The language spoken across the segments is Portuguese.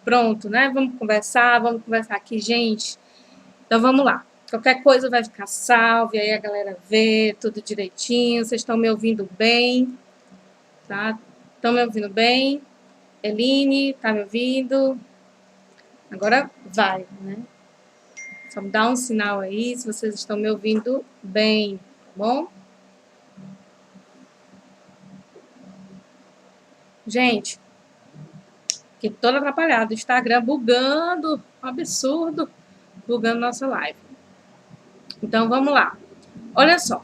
Pronto, né? Vamos conversar aqui, gente. Então vamos lá. Qualquer coisa vai ficar salve, aí a galera vê tudo direitinho. Vocês estão me ouvindo bem? Tá? Estão me ouvindo bem? Eline, tá me ouvindo? Agora vai, né? Só me dá um sinal aí se vocês estão me ouvindo bem, tá bom? Gente, fiquei toda atrapalhada. Instagram bugando, um absurdo, bugando nossa live. Então vamos lá. Olha só.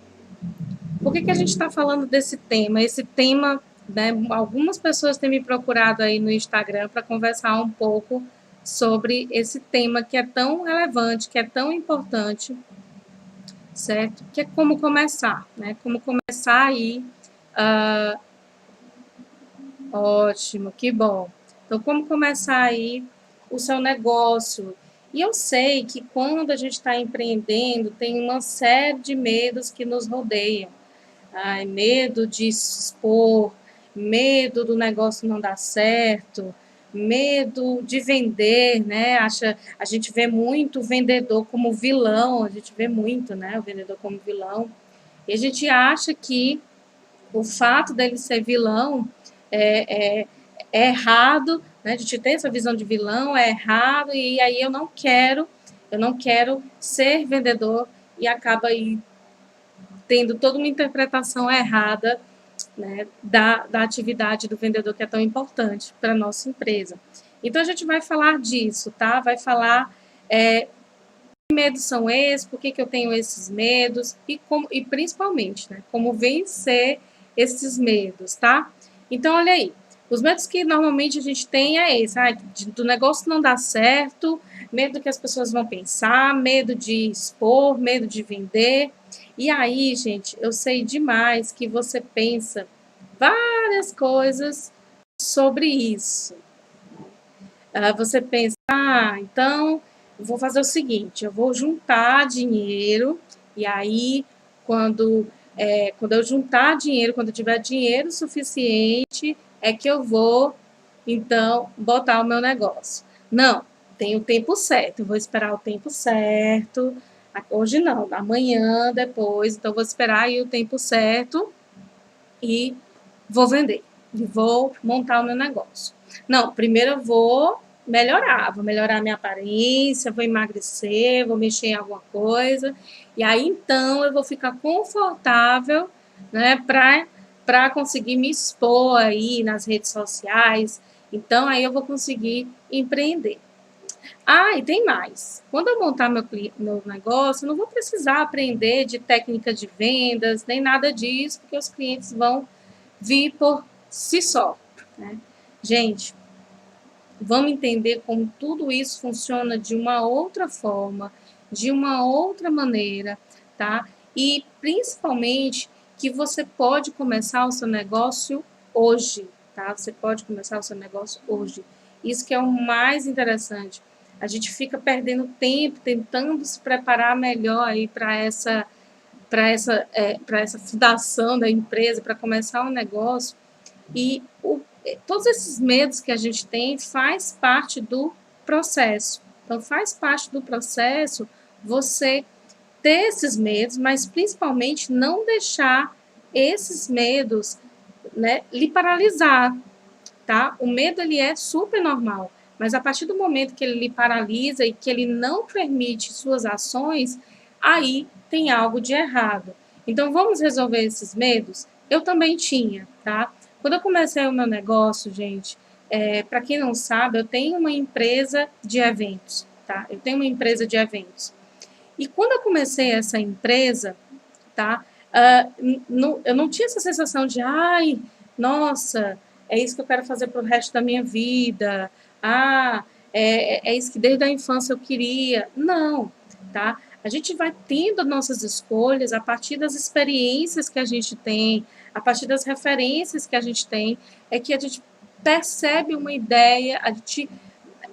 Por que a gente está falando desse tema? Esse tema, né, algumas pessoas têm me procurado aí no Instagram para conversar um pouco sobre esse tema que é tão relevante, que é tão importante, certo? Que é como começar, né? Como começar aí. Ótimo, que bom. Então, como começar aí o seu negócio? E eu sei que quando a gente está empreendendo, tem uma série de medos que nos rodeiam. Ai, medo de se expor, medo do negócio não dar certo, medo de vender, né? A gente vê muito o vendedor como vilão, a gente vê muito, né, o vendedor como vilão. E a gente acha que o fato dele ser vilão é errado, né? A gente tem essa visão de vilão, é errado, e aí eu não quero ser vendedor e acaba aí tendo toda uma interpretação errada, né, da atividade do vendedor, que é tão importante para a nossa empresa. Então, a gente vai falar disso, tá? Vai falar que medos são esses, por que eu tenho esses medos e principalmente, né, como vencer esses medos, tá? Então, olha aí, os medos que normalmente a gente tem é esse, do negócio não dar certo, medo que as pessoas vão pensar, medo de expor, medo de vender. E aí, gente, eu sei demais que você pensa várias coisas sobre isso. Você pensa, então vou fazer o seguinte, eu vou juntar dinheiro, e aí quando eu juntar dinheiro, quando eu tiver dinheiro suficiente, é que eu vou, então, botar o meu negócio. Não, tem o tempo certo, eu vou esperar o tempo certo, hoje não, amanhã, depois, então vou esperar aí o tempo certo e vou vender, e vou montar o meu negócio. Não, primeiro eu vou melhorar minha aparência, vou emagrecer, vou mexer em alguma coisa, e aí então eu vou ficar confortável, né, para conseguir me expor aí nas redes sociais, então aí eu vou conseguir empreender. E tem mais. Quando eu montar meu negócio, eu não vou precisar aprender de técnica de vendas, nem nada disso, porque os clientes vão vir por si só, né? Gente, vamos entender como tudo isso funciona de uma outra forma, de uma outra maneira, tá? E principalmente que você pode começar o seu negócio hoje, tá? Você pode começar o seu negócio hoje. Isso que é o mais interessante. A gente fica perdendo tempo tentando se preparar melhor aí para essa fundação da empresa, para começar um negócio. E todos esses medos que a gente tem faz parte do processo. Então, faz parte do processo você ter esses medos, mas principalmente não deixar esses medos, né, lhe paralisar, tá? O medo, ele é super normal, mas a partir do momento que ele lhe paralisa e que ele não permite suas ações, aí tem algo de errado. Então, vamos resolver esses medos? Eu também tinha, tá? Quando eu comecei o meu negócio, gente, para quem não sabe, eu tenho uma empresa de eventos, tá? Eu tenho uma empresa de eventos. E quando eu comecei essa empresa, tá? Eu não tinha essa sensação de, nossa, é isso que eu quero fazer para o resto da minha vida. É isso que desde a infância eu queria. Não, tá? A gente vai tendo nossas escolhas a partir das experiências que a gente tem, a partir das referências que a gente tem, é que a gente percebe uma ideia, a gente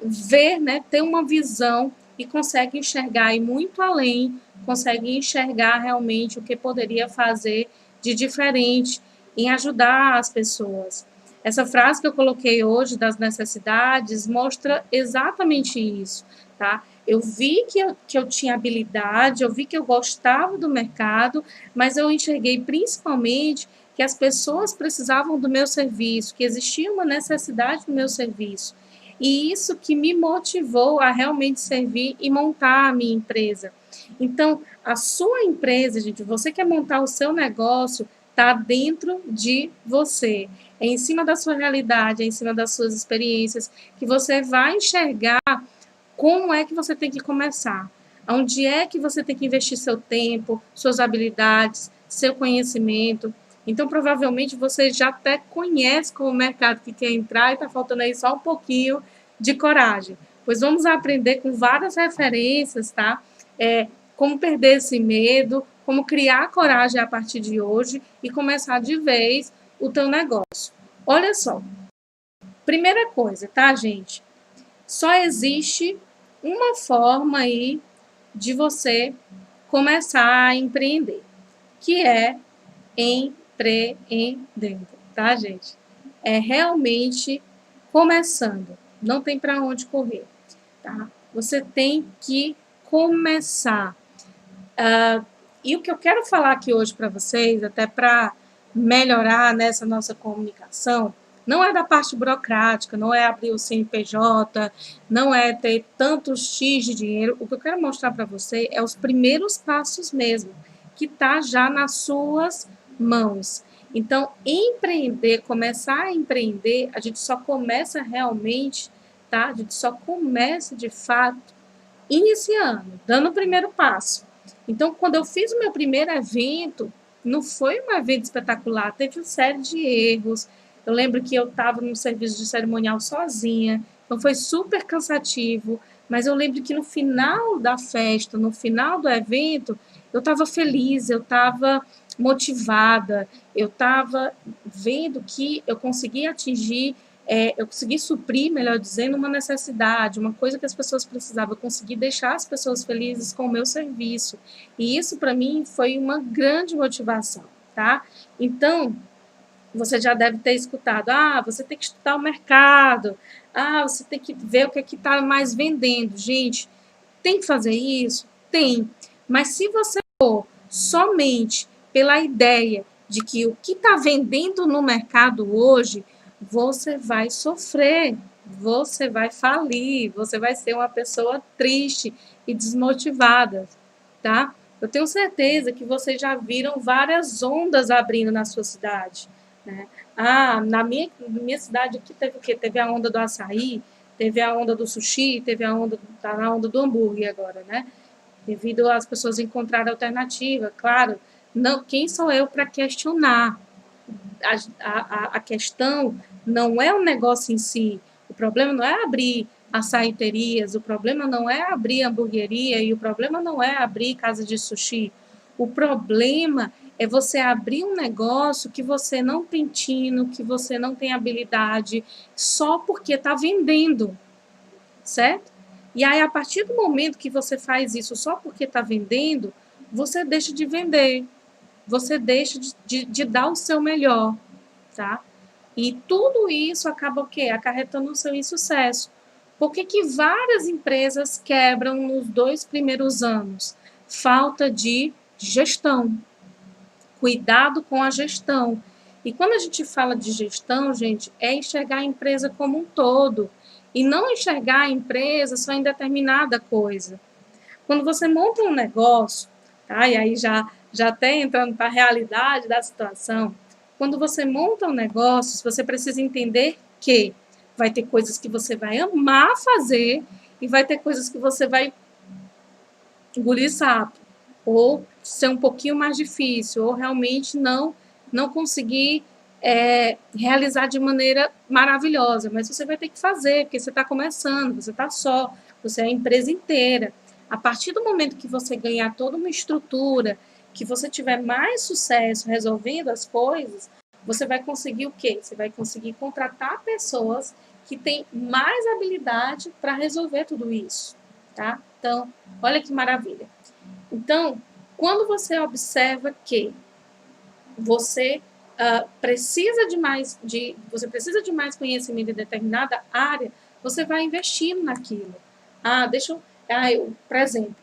vê, né, tem uma visão e consegue enxergar e muito além, consegue enxergar realmente o que poderia fazer de diferente em ajudar as pessoas. Essa frase que eu coloquei hoje das necessidades mostra exatamente isso, tá? Eu vi que eu tinha habilidade, eu vi que eu gostava do mercado, mas eu enxerguei principalmente que as pessoas precisavam do meu serviço, que existia uma necessidade do meu serviço. E isso que me motivou a realmente servir e montar a minha empresa. Então, a sua empresa, gente, você quer montar o seu negócio, está dentro de você. É em cima da sua realidade, é em cima das suas experiências, que você vai enxergar como é que você tem que começar. Onde é que você tem que investir seu tempo, suas habilidades, seu conhecimento. Então, provavelmente, você já até conhece como o mercado que quer entrar e está faltando aí só um pouquinho de coragem. Pois vamos aprender com várias referências, tá? Como perder esse medo, como criar coragem a partir de hoje e começar de vez o teu negócio. Olha só, primeira coisa, tá, gente? Só existe uma forma aí de você começar a empreender, que é empreendendo, tá, gente? É realmente começando, não tem para onde correr, tá? Você tem que começar. E o que eu quero falar aqui hoje para vocês, até para melhorar nessa nossa comunicação, não é da parte burocrática, não é abrir o CNPJ, não é ter tantos X de dinheiro. O que eu quero mostrar para você é os primeiros passos mesmo, que está já nas suas mãos. Então, empreender, começar a empreender, a gente só começa realmente, tá? A gente só começa de fato iniciando, dando o primeiro passo. Então, quando eu fiz o meu primeiro evento, não foi um evento espetacular, teve uma série de erros. Eu lembro que eu estava num serviço de cerimonial sozinha, então foi super cansativo, mas eu lembro que no final da festa, no final do evento, eu estava feliz, eu estava motivada, eu estava vendo que eu conseguia atingir, eu consegui suprir, melhor dizendo, uma necessidade, uma coisa que as pessoas precisavam. Eu consegui deixar as pessoas felizes com o meu serviço. E isso, para mim, foi uma grande motivação, tá? Então, você já deve ter escutado, você tem que estudar o mercado, você tem que ver o que é que está mais vendendo. Gente, tem que fazer isso? Tem. Mas se você for somente pela ideia de que o que está vendendo no mercado hoje, você vai sofrer, você vai falir, você vai ser uma pessoa triste e desmotivada, tá? Eu tenho certeza que vocês já viram várias ondas abrindo na sua cidade, né? Na minha cidade aqui teve o quê? Teve a onda do açaí, teve a onda do sushi, teve a onda, tá na onda do hambúrguer agora, né? Devido às pessoas encontrarem alternativa, claro. Não, quem sou eu para questionar? A questão não é o negócio em si. O problema não é abrir açaiterias, o problema não é abrir hamburgueria e o problema não é abrir casa de sushi. O problema é você abrir um negócio que você não tem tino, que você não tem habilidade, só porque está vendendo, certo? E aí, a partir do momento que você faz isso só porque está vendendo, você deixa de vender, você deixa de dar o seu melhor, tá? E tudo isso acaba o quê? Acarretando o seu insucesso. Por que que várias empresas quebram nos 2 primeiros anos? Falta de gestão, cuidado com a gestão. E quando a gente fala de gestão, gente, é enxergar a empresa como um todo e não enxergar a empresa só em determinada coisa. Quando você monta um negócio, tá? E aí já até entrando para a realidade da situação, quando você monta um negócio, você precisa entender que vai ter coisas que você vai amar fazer e vai ter coisas que você vai engolir sapo, ou ser um pouquinho mais difícil, ou realmente não conseguir realizar de maneira maravilhosa, mas você vai ter que fazer, porque você está começando, você está só, você é a empresa inteira. A partir do momento que você ganhar toda uma estrutura, que você tiver mais sucesso resolvendo as coisas, você vai conseguir o quê? Você vai conseguir contratar pessoas que têm mais habilidade para resolver tudo isso, tá? Então, olha que maravilha. Então, quando você observa que você você precisa de mais conhecimento em determinada área, você vai investindo naquilo. Por exemplo,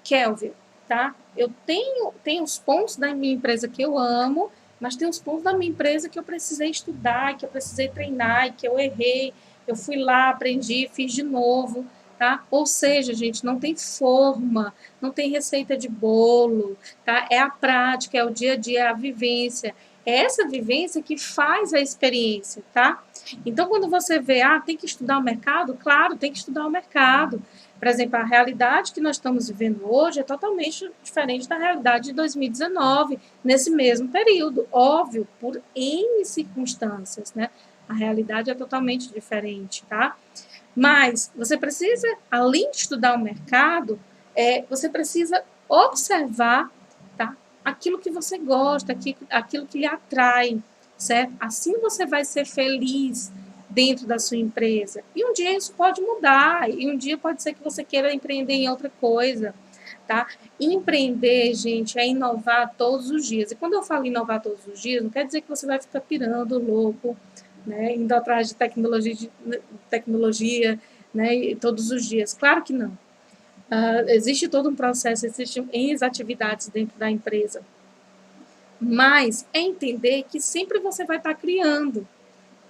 Kelvin, tá? Eu tenho os pontos da minha empresa que eu amo, mas tem os pontos da minha empresa que eu precisei estudar, que eu precisei treinar, que eu errei, eu fui lá, aprendi, fiz de novo, tá? Ou seja, gente, não tem forma, não tem receita de bolo, tá? É a prática, é o dia a dia, é a vivência. É essa vivência que faz a experiência, tá? Então, quando você vê, tem que estudar o mercado, claro, tem que estudar o mercado. Por exemplo, a realidade que nós estamos vivendo hoje é totalmente diferente da realidade de 2019, nesse mesmo período, óbvio, por N circunstâncias, né? A realidade é totalmente diferente, tá? Mas você precisa, além de estudar o mercado, você precisa observar, tá? Aquilo que você gosta, aquilo que lhe atrai, certo? Assim você vai ser feliz dentro da sua empresa. E um dia isso pode mudar, e um dia pode ser que você queira empreender em outra coisa, tá? Empreender, gente, é inovar todos os dias. E quando eu falo inovar todos os dias, não quer dizer que você vai ficar pirando, louco, né? Indo atrás de tecnologia, né? Todos os dias. Claro que não. Existe todo um processo, existem N atividades dentro da empresa. Mas é entender que sempre você vai estar criando.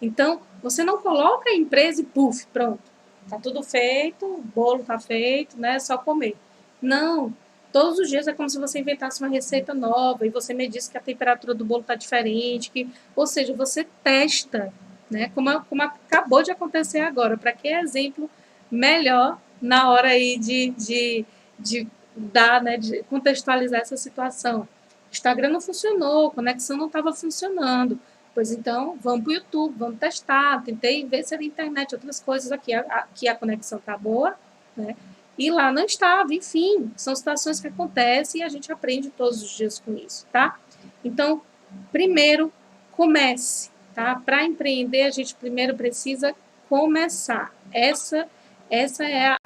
Então, você não coloca a empresa e puf, pronto. Está tudo feito, o bolo está feito, né? É só comer. Não. Todos os dias é como se você inventasse uma receita nova e você me disse que a temperatura do bolo está diferente. Ou seja, você testa, né? Como acabou de acontecer agora. Para que exemplo melhor na hora aí de dar, né? De contextualizar essa situação. O Instagram não funcionou, a conexão não estava funcionando. Pois então, vamos para o YouTube, vamos testar. Tentei ver se era internet, outras coisas aqui. Aqui a conexão está boa, né? E lá não estava. Enfim, são situações que acontecem e a gente aprende todos os dias com isso, tá? Então, primeiro, comece, tá? Para empreender, a gente primeiro precisa começar. Essa é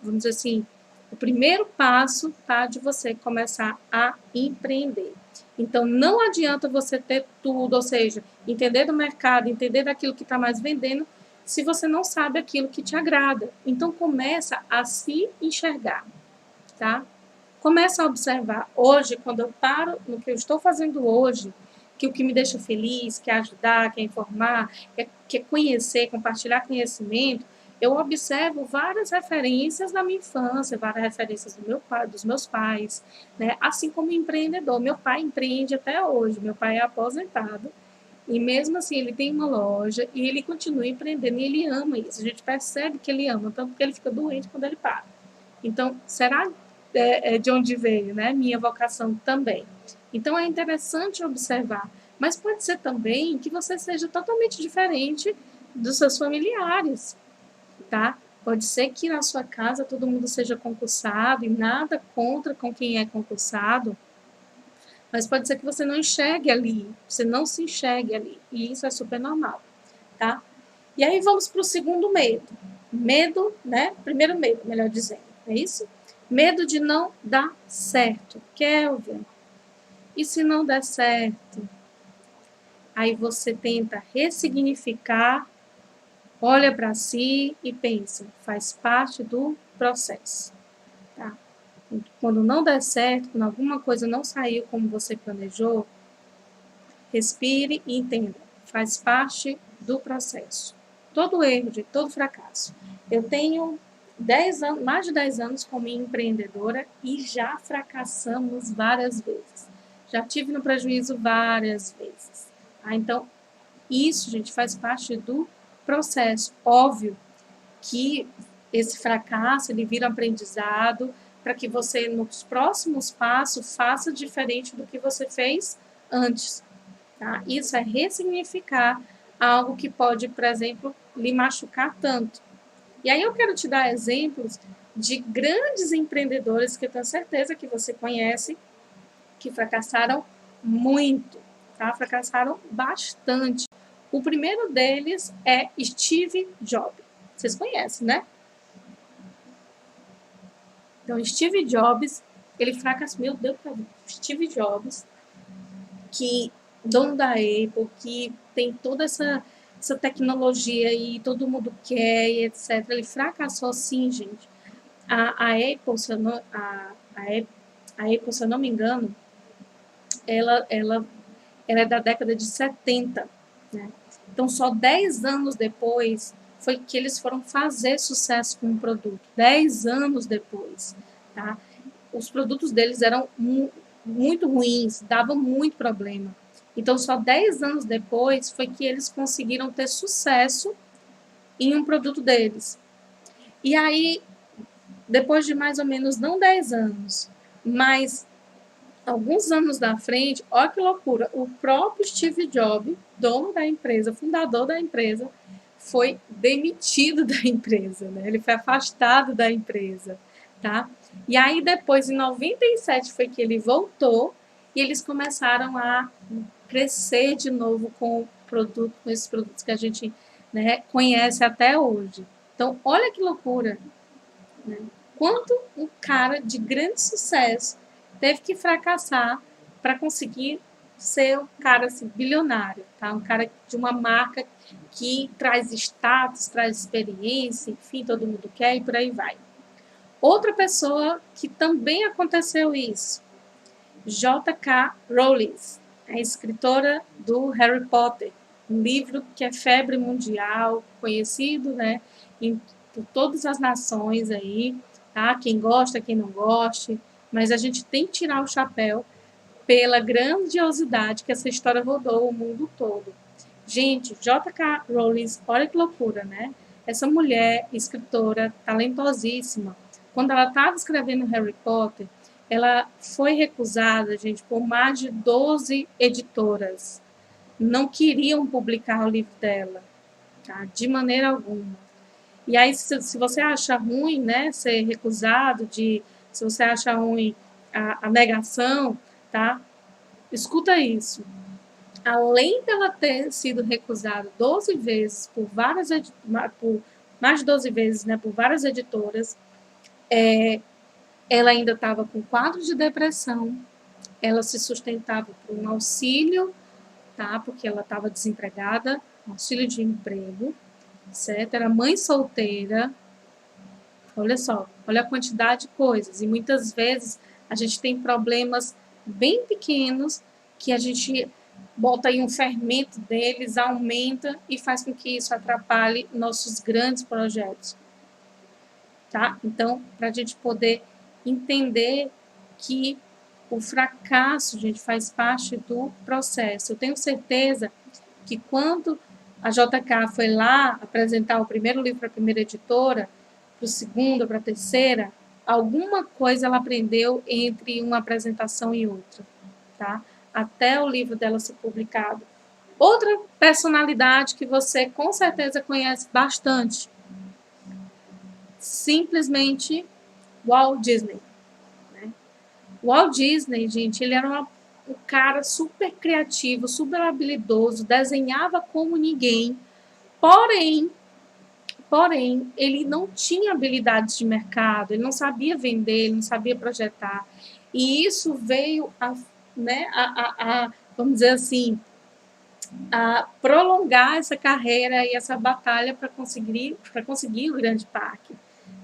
vamos dizer assim, o primeiro passo, tá? De você começar a empreender. Então, não adianta você ter tudo, ou seja, entender do mercado, entender daquilo que está mais vendendo, se você não sabe aquilo que te agrada. Então, começa a se enxergar, tá? Começa a observar. Hoje, quando eu paro no que eu estou fazendo hoje, que o que me deixa feliz, quer ajudar, quer informar, quer conhecer, compartilhar conhecimento, eu observo várias referências da minha infância, várias referências do meu pai, dos meus pais, né? Assim como empreendedor. Meu pai empreende até hoje, meu pai é aposentado, e mesmo assim ele tem uma loja e ele continua empreendendo e ele ama isso. A gente percebe que ele ama, tanto que ele fica doente quando ele para. Então, será de onde veio, né? Minha vocação também. Então, é interessante observar. Mas pode ser também que você seja totalmente diferente dos seus familiares, tá? Pode ser que na sua casa todo mundo seja concursado e nada contra com quem é concursado, mas pode ser que você não enxergue ali, você não se enxergue ali, e isso é super normal, tá? E aí vamos para o segundo medo. Medo, né? Primeiro medo, melhor dizendo, é isso? Medo de não dar certo. Kelvin, e se não der certo? Aí você tenta ressignificar, olha para si e pensa, faz parte do processo, tá? Quando não der certo, quando alguma coisa não saiu como você planejou, respire e entenda, faz parte do processo. Todo erro, de todo fracasso. Eu tenho 10 anos, mais de 10 anos como empreendedora e já fracassamos várias vezes. Já tive no prejuízo várias vezes. Então, isso, gente, faz parte do processo. Óbvio que esse fracasso ele vira aprendizado para que você, nos próximos passos, faça diferente do que você fez antes. Tá? Isso é ressignificar algo que pode, por exemplo, lhe machucar tanto. E aí eu quero te dar exemplos de grandes empreendedores que eu tenho certeza que você conhece, que fracassaram muito, tá? Fracassaram bastante. O primeiro deles é Steve Jobs. Vocês conhecem, né? Então, Steve Jobs, ele fracassou. Meu Deus, Steve Jobs, que dono da Apple, que tem toda essa tecnologia e todo mundo quer e etc. Ele fracassou sim, gente. A Apple, a Apple, se eu não me engano, ela, ela, ela é da década de 70, né? Então, só 10 anos depois foi que eles foram fazer sucesso com o produto. 10 anos depois, tá? Os produtos deles eram muito ruins, davam muito problema. Então, só 10 anos depois foi que eles conseguiram ter sucesso em um produto deles. E aí, depois de mais ou menos, não 10 anos, mas alguns anos da frente, olha que loucura, o próprio Steve Jobs, dono da empresa, fundador da empresa, foi demitido da empresa, né? Ele foi afastado da empresa, tá? E aí depois, em 97, foi que ele voltou e eles começaram a crescer de novo com com esses produtos que a gente, né, conhece até hoje. Então, olha que loucura, né? Quanto um cara de grande sucesso teve que fracassar para conseguir ser um cara assim, bilionário, tá? Um cara de uma marca que traz status, traz experiência, enfim, todo mundo quer e por aí vai. Outra pessoa que também aconteceu isso, J.K. Rowling, a escritora do Harry Potter, um livro que é febre mundial, conhecido, né, por todas as nações aí, tá? Quem gosta, quem não goste, mas a gente tem que tirar o chapéu pela grandiosidade que essa história rodou o mundo todo. Gente, J.K. Rowling, olha que loucura, né? Essa mulher, escritora, talentosíssima, quando ela estava escrevendo Harry Potter, ela foi recusada, gente, por mais de 12 editoras. Não queriam publicar o livro dela, tá? De maneira alguma. E aí, se você acha ruim, né, ser recusado, se você acha ruim a negação, tá? Escuta isso. Além dela ter sido recusada 12 vezes por mais de 12 vezes, né, por várias editoras, ela ainda estava com quadro de depressão, ela se sustentava por um auxílio, tá, porque ela estava desempregada, um auxílio de emprego, certo? Era mãe solteira, olha só, olha a quantidade de coisas, e muitas vezes a gente tem problemas bem pequenos que a gente bota aí um fermento deles, aumenta e faz com que isso atrapalhe nossos grandes projetos, tá? Então, para a gente poder entender que o fracasso, gente, faz parte do processo. Eu tenho certeza que quando a JK foi lá apresentar o primeiro livro para a primeira editora, para o segundo, para a terceira, alguma coisa ela aprendeu entre uma apresentação e outra, tá? Até o livro dela ser publicado. Outra personalidade que você com certeza conhece bastante, simplesmente Walt Disney. Né? Walt Disney, gente, ele era um cara super criativo, super habilidoso, desenhava como ninguém, porém, ele não tinha habilidades de mercado, ele não sabia vender, ele não sabia projetar. E isso veio né, vamos dizer assim, a prolongar essa carreira e essa batalha para conseguir o grande parque.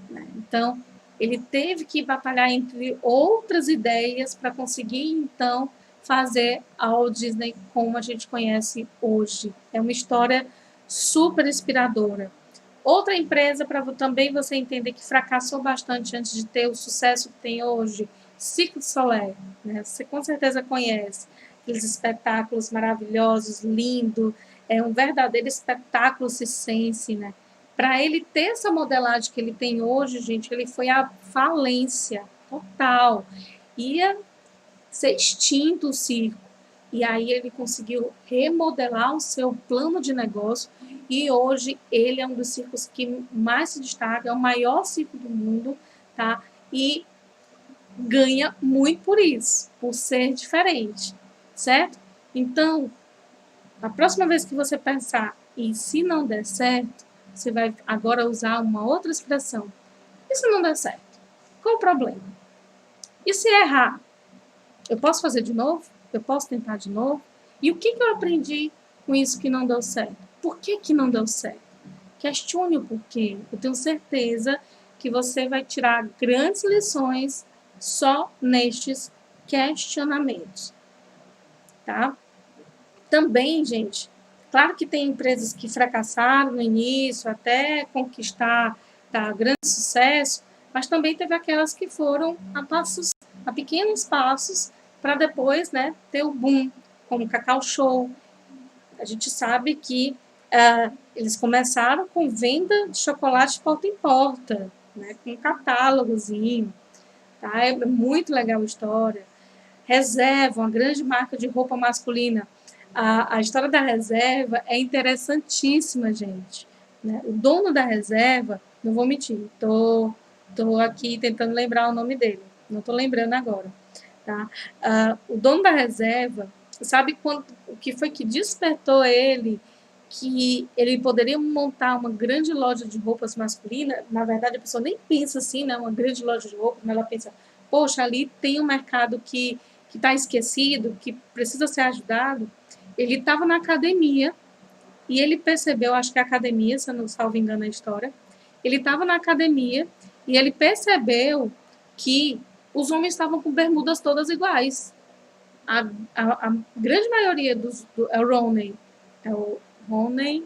Né? Então, ele teve que batalhar entre outras ideias para conseguir, então, fazer a Walt Disney como a gente conhece hoje. É uma história super inspiradora. Outra empresa, para também você entender que fracassou bastante antes de ter o sucesso que tem hoje, Cirque du Soleil, né? Você com certeza conhece aqueles espetáculos maravilhosos, lindo, é um verdadeiro espetáculo circense, né? Para ele ter essa modelagem que ele tem hoje, gente, ele foi à falência total. Ia ser extinto o circo. E aí ele conseguiu remodelar o seu plano de negócio e hoje ele é um dos circos que mais se destaca, é o maior circo do mundo, tá? E ganha muito por isso, por ser diferente, certo? Então, a próxima vez que você pensar e se não der certo, você vai agora usar uma outra expressão. E se não der certo? Qual o problema? E se errar? Eu posso fazer de novo? Eu posso tentar de novo? E o que eu aprendi com isso que não deu certo? Por que não deu certo? Questione o porquê. Eu tenho certeza que você vai tirar grandes lições só nestes questionamentos, tá? Também, gente, claro que tem empresas que fracassaram no início até conquistar grande sucesso, mas também teve aquelas que foram a pequenos passos para depois, né, ter o boom, como o Cacau Show. A gente sabe que eles começaram com venda de chocolate porta em porta, né, com um catálogozinho, tá? É muito legal a história. Reserva, uma grande marca de roupa masculina. A história da Reserva é interessantíssima, gente, né? O dono da Reserva, não vou mentir, tô aqui tentando lembrar o nome dele, não tô lembrando agora, tá? O dono da Reserva, sabe o que foi que despertou ele que ele poderia montar uma grande loja de roupas masculinas? Na verdade, a pessoa nem pensa assim, né? Uma grande loja de roupas, mas ela pensa, poxa, ali tem um mercado que está esquecido, que precisa ser ajudado. Ele estava na academia e ele percebeu, acho que a academia, se eu não salvo engano a história, ele estava na academia e ele percebeu que os homens estavam com bermudas todas iguais. A grande maioria é o Roney,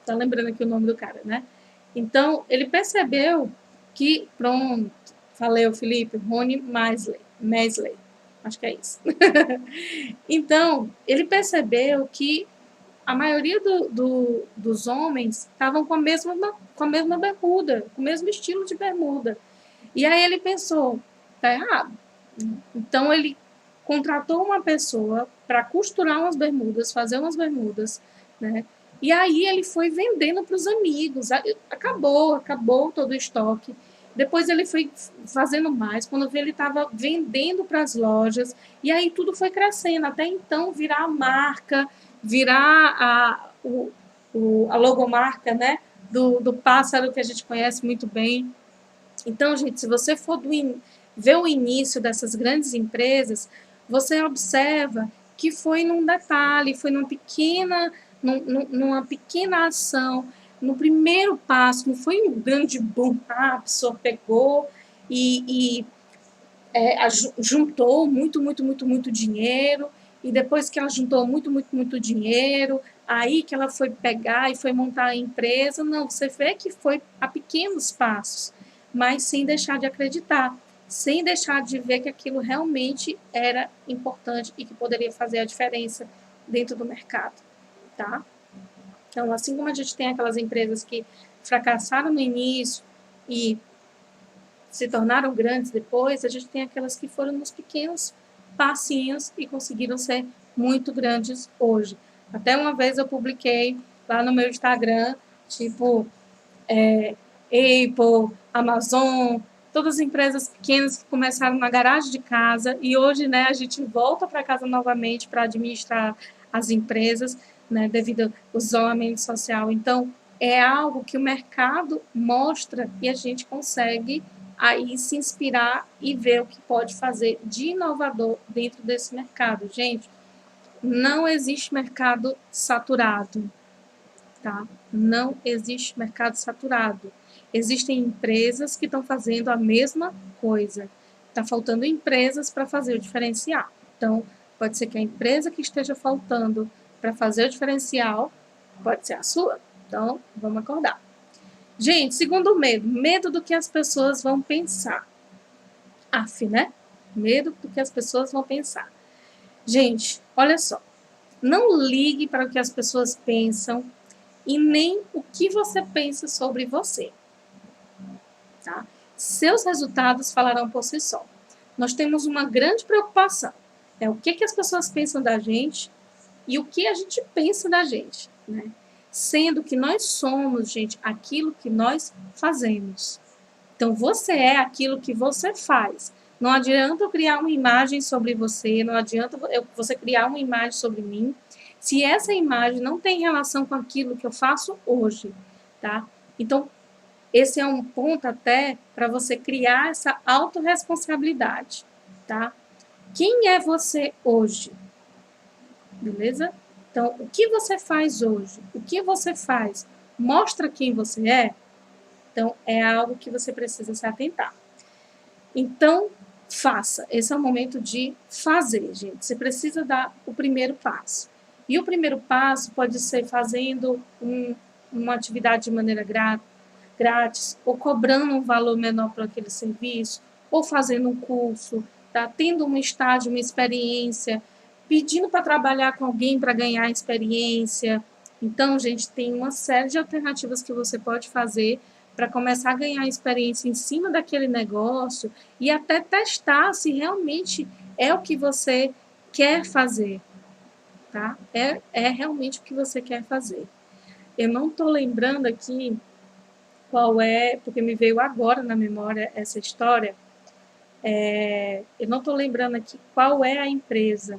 tá lembrando aqui o nome do cara, né? Então, ele percebeu que, pronto, falei o Felipe, Rony Mesley, acho que é isso. Então, ele percebeu que a maioria dos homens estavam com a mesma bermuda, com o mesmo estilo de bermuda. E aí ele pensou, tá errado. Então ele contratou uma pessoa para costurar umas bermudas, fazer umas bermudas, né? E aí ele foi vendendo para os amigos. Acabou todo o estoque. Depois ele foi fazendo mais. Quando ele estava vendendo para as lojas. E aí tudo foi crescendo. Até então virar a marca, virar a logomarca, né? Do pássaro que a gente conhece muito bem. Então, gente, se você for ver o início dessas grandes empresas, você observa que foi num detalhe, foi numa pequena ação, no primeiro passo, não foi um grande boom, a pessoa pegou e juntou muito dinheiro, e depois que ela juntou muito dinheiro, aí que ela foi pegar e foi montar a empresa. Não, você vê que foi a pequenos passos, mas sem deixar de acreditar, sem deixar de ver que aquilo realmente era importante e que poderia fazer a diferença dentro do mercado, tá? Então, assim como a gente tem aquelas empresas que fracassaram no início e se tornaram grandes depois, a gente tem aquelas que foram nos pequenos passinhos e conseguiram ser muito grandes hoje. Até uma vez eu publiquei lá no meu Instagram, tipo, Apple, Amazon, todas as empresas pequenas que começaram na garagem de casa e hoje, né, a gente volta para casa novamente para administrar as empresas, né, devido ao isolamento social. Então, é algo que o mercado mostra e a gente consegue aí se inspirar e ver o que pode fazer de inovador dentro desse mercado. Gente, não existe mercado saturado, tá? Não existe mercado saturado. Existem empresas que estão fazendo a mesma coisa. Está faltando empresas para fazer o diferencial. Então, pode ser que a empresa que esteja faltando para fazer o diferencial pode ser a sua. Então, vamos acordar. Gente, segundo medo do que as pessoas vão pensar. Né? Medo do que as pessoas vão pensar. Gente, olha só. Não ligue para o que as pessoas pensam e nem o que você pensa sobre você. Tá? Seus resultados falarão por si só. Nós temos uma grande preocupação. É o que as pessoas pensam da gente e o que a gente pensa da gente, né? Sendo que nós somos, gente, aquilo que nós fazemos. Então, você é aquilo que você faz. Não adianta eu criar uma imagem sobre você, não adianta você criar uma imagem sobre mim, se essa imagem não tem relação com aquilo que eu faço hoje, tá? Então, esse é um ponto até para você criar essa autorresponsabilidade, tá? Quem é você hoje? beleza? Então, o que você faz hoje? O que você faz? Mostra quem você é? Então, é algo que você precisa se atentar. Então, faça. Esse é o momento de fazer, gente. Você precisa dar o primeiro passo. E o primeiro passo pode ser fazendo uma atividade de maneira grátis, ou cobrando um valor menor para aquele serviço, ou fazendo um curso, tá? Tendo um estágio, uma experiência, pedindo para trabalhar com alguém para ganhar experiência. Então, gente, tem uma série de alternativas que você pode fazer para começar a ganhar experiência em cima daquele negócio e até testar se realmente é o que você quer fazer, tá? É realmente o que você quer fazer. Eu não estou lembrando aqui qual é, porque me veio agora na memória essa história, eu não estou lembrando aqui qual é a empresa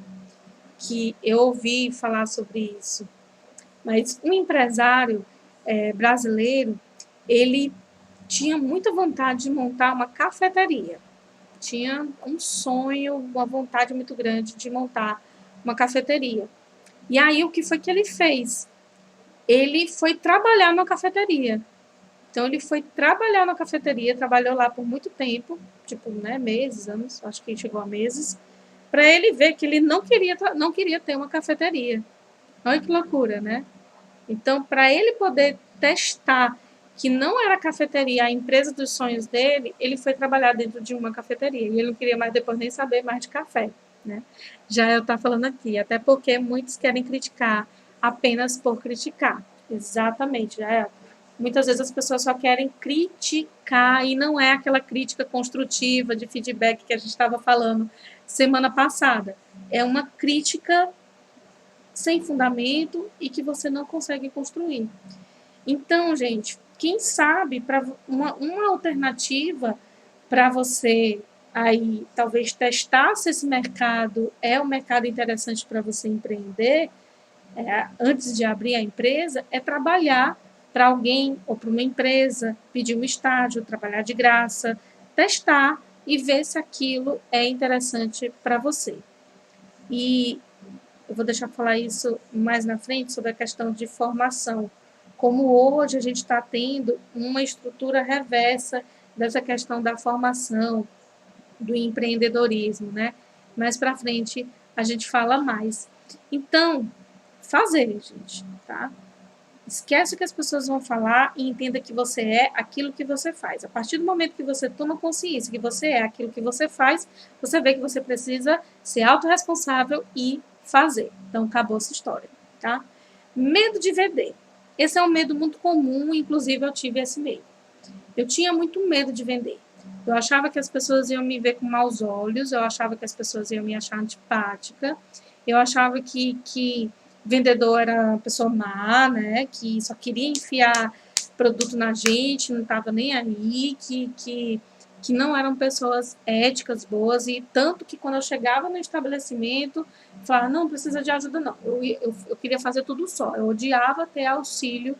que eu ouvi falar sobre isso, mas um empresário brasileiro, ele tinha muita vontade de montar uma cafeteria, tinha um sonho, uma vontade muito grande de montar uma cafeteria. E aí, o que foi que ele fez? Ele foi trabalhar na cafeteria. Então, ele foi trabalhar na cafeteria, trabalhou lá por muito tempo, tipo, né, meses, anos, acho que chegou a meses, para ele ver que ele não queria ter uma cafeteria. Olha que loucura, né? Então, para ele poder testar que não era a cafeteria a empresa dos sonhos dele, ele foi trabalhar dentro de uma cafeteria. E ele não queria mais depois nem saber mais de café, né? Já eu estou falando aqui, até porque muitos querem criticar apenas por criticar. Exatamente, já é. Muitas vezes as pessoas só querem criticar e não é aquela crítica construtiva de feedback que a gente estava falando semana passada. É uma crítica sem fundamento e que você não consegue construir. Então, gente, quem sabe para uma alternativa para você aí talvez testar se esse mercado é um mercado interessante para você empreender, antes de abrir a empresa, é trabalhar para alguém ou para uma empresa, pedir um estágio, trabalhar de graça, testar e ver se aquilo é interessante para você. E eu vou deixar falar isso mais na frente sobre a questão de formação. Como hoje a gente está tendo uma estrutura reversa dessa questão da formação, do empreendedorismo, né? Mais para frente a gente fala mais. Então, fazer, gente, tá? Esquece o que as pessoas vão falar e entenda que você é aquilo que você faz. A partir do momento que você toma consciência que você é aquilo que você faz, você vê que você precisa ser autorresponsável e fazer. Então, acabou essa história, tá? Medo de vender. Esse é um medo muito comum, inclusive eu tive esse medo. Eu tinha muito medo de vender. Eu achava que as pessoas iam me ver com maus olhos, eu achava que as pessoas iam me achar antipática, eu achava que vendedor era uma pessoa má, né? Que só queria enfiar produto na gente, não estava nem aí, que não eram pessoas éticas, boas, e tanto que quando eu chegava no estabelecimento, falava, não precisa de ajuda não, eu queria fazer tudo só, eu odiava ter auxílio